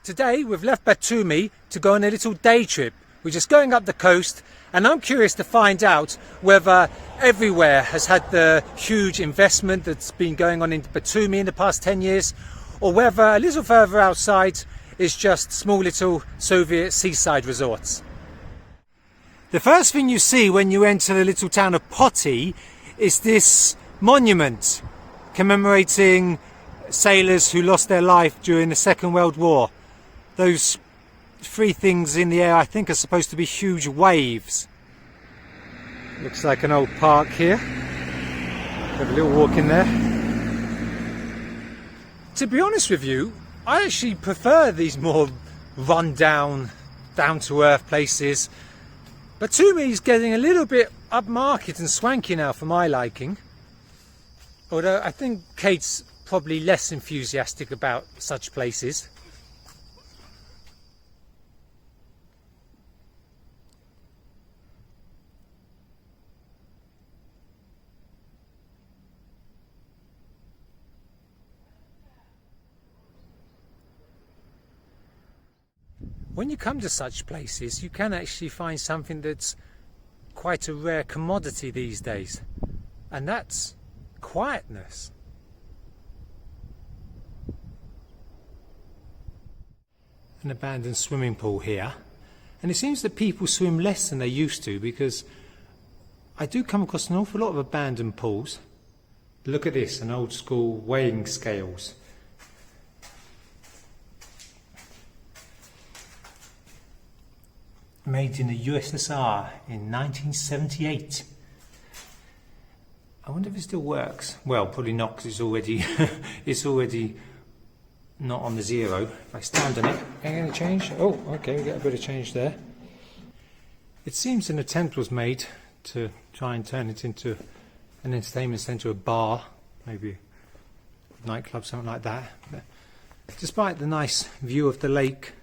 Today we've left Batumi to go on a little day trip. We're just going up the coast, and I'm curious to find out whether everywhere has had the huge investment that's been going on in Batumi in the past 10 years, or whether a little further outside is just small little Soviet seaside resorts. The first thing you see when you enter the little town of Poti is this monument commemorating sailors who lost their life during the Second World War. Those three things in the air I think are supposed to be huge waves. Looks like an old park here. Have a little walk in there. To be honest with you, I actually prefer these more run down, down to earth places. Batumi is getting a little bit upmarket and swanky now for my liking. Although I think Kate's probably less enthusiastic about such places. When you come to such places, you can actually find something that's quite a rare commodity these days, and that's quietness. An abandoned swimming pool here, and it seems that people swim less than they used to, because I do come across an awful lot of abandoned pools. Look at this, an old school weighing scales. Made in the USSR in 1978. I wonder if it still works. Well, probably not, because it's already not on the zero. If I stand on it, any change? Oh, okay, we get a bit of change there. It seems an attempt was made to try and turn it into an entertainment centre, a bar, maybe a nightclub, something like that. But despite the nice view of the lake,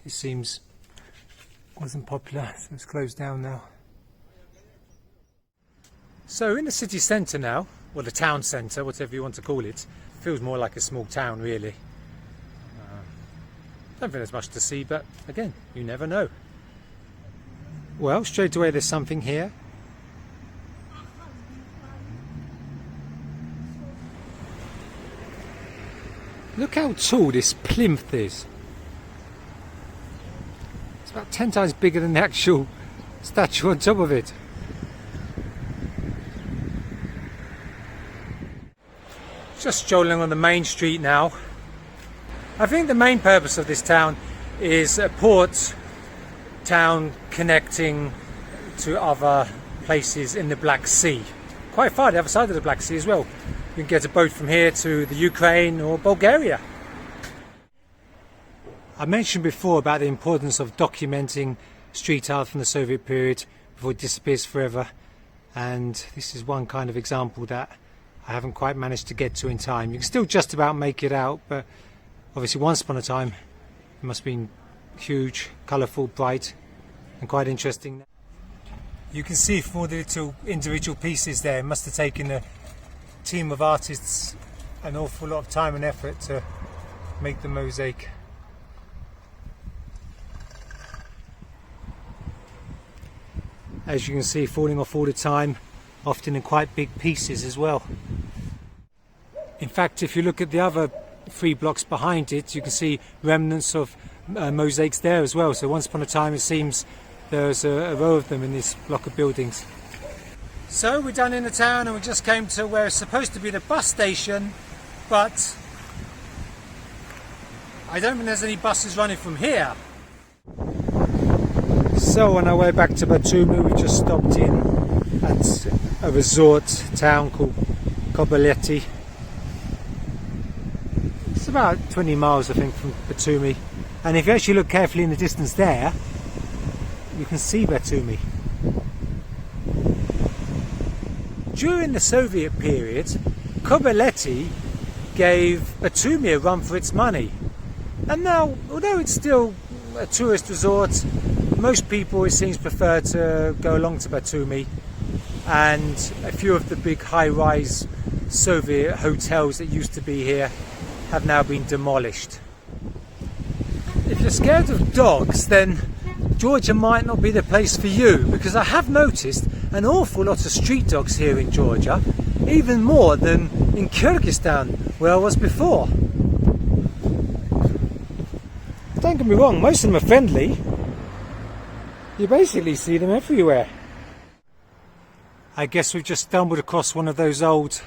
it seems wasn't popular, so it's closed down now. So in the city centre now, or the town centre, whatever you want to call it, feels more like a small town really. Don't think there's much to see, but again, you never know. Well, straight away there's something here. Look how tall this plinth is. It's about 10 times bigger than the actual statue on top of it. Just strolling on the main street now. I think the main purpose of this town is a port town connecting to other places in the Black Sea. Quite far the other side of the Black Sea as well. You can get a boat from here to the Ukraine or Bulgaria. I mentioned before about the importance of documenting street art from the Soviet period before it disappears forever, and this is one kind of example that I haven't quite managed to get to in time. You can still just about make it out, but obviously once upon a time it must have been huge, colourful, bright and quite interesting. You can see from all the little individual pieces there, it must have taken a team of artists an awful lot of time and effort to make the mosaic. As you can see, falling off all the time, often in quite big pieces as well. In fact, if you look at the other 3 blocks behind it, you can see remnants of mosaics there as well. So once upon a time it seems there was a row of them in this block of buildings. So we're done in the town, and we just came to where it's supposed to be the bus station, but I don't think there's any buses running from here. So on our way back to Batumi, we just stopped in at a resort town called Kobuleti. It's about 20 miles I think from Batumi, and if you actually look carefully in the distance there, you can see Batumi. During the Soviet period, Kobuleti gave Batumi a run for its money, and now, although it's still a tourist resort, most people, it seems, prefer to go along to Batumi, and a few of the big high-rise Soviet hotels that used to be here have now been demolished. you're scared of dogs, then Georgia might not be the place for you, because I have noticed an awful lot of street dogs here in Georgia, even more than in Kyrgyzstan where I was before. Don't get me wrong, most of them are friendly. You basically see them everywhere. I guess we've just stumbled across one of those old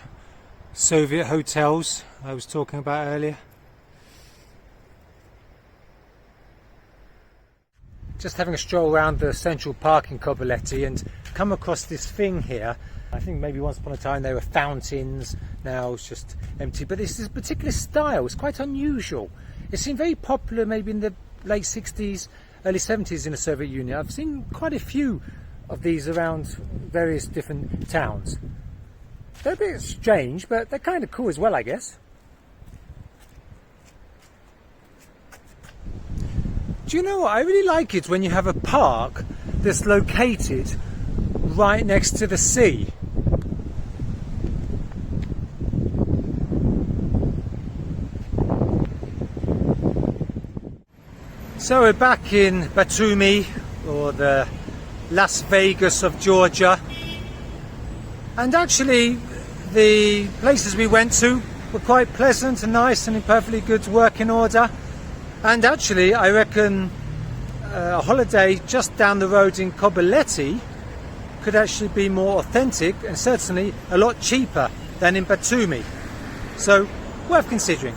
Soviet hotels I was talking about earlier. Just having a stroll around the central park in Kobuleti and come across this thing here. I think maybe once upon a time there were fountains, now it's just empty, but this is a particular style, it's quite unusual. It seemed very popular maybe in the late 60s, early 70s in the Soviet Union. I've seen quite a few of these around various different towns. They're a bit strange, but they're kind of cool as well, I guess. Do you know what? I really like it when you have a park that's located right next to the sea. So we're back in Batumi, or the Las Vegas of Georgia, and actually the places we went to were quite pleasant and nice and in perfectly good working order. And actually, I reckon a holiday just down the road in Kobuleti could actually be more authentic and certainly a lot cheaper than in Batumi. So, worth considering.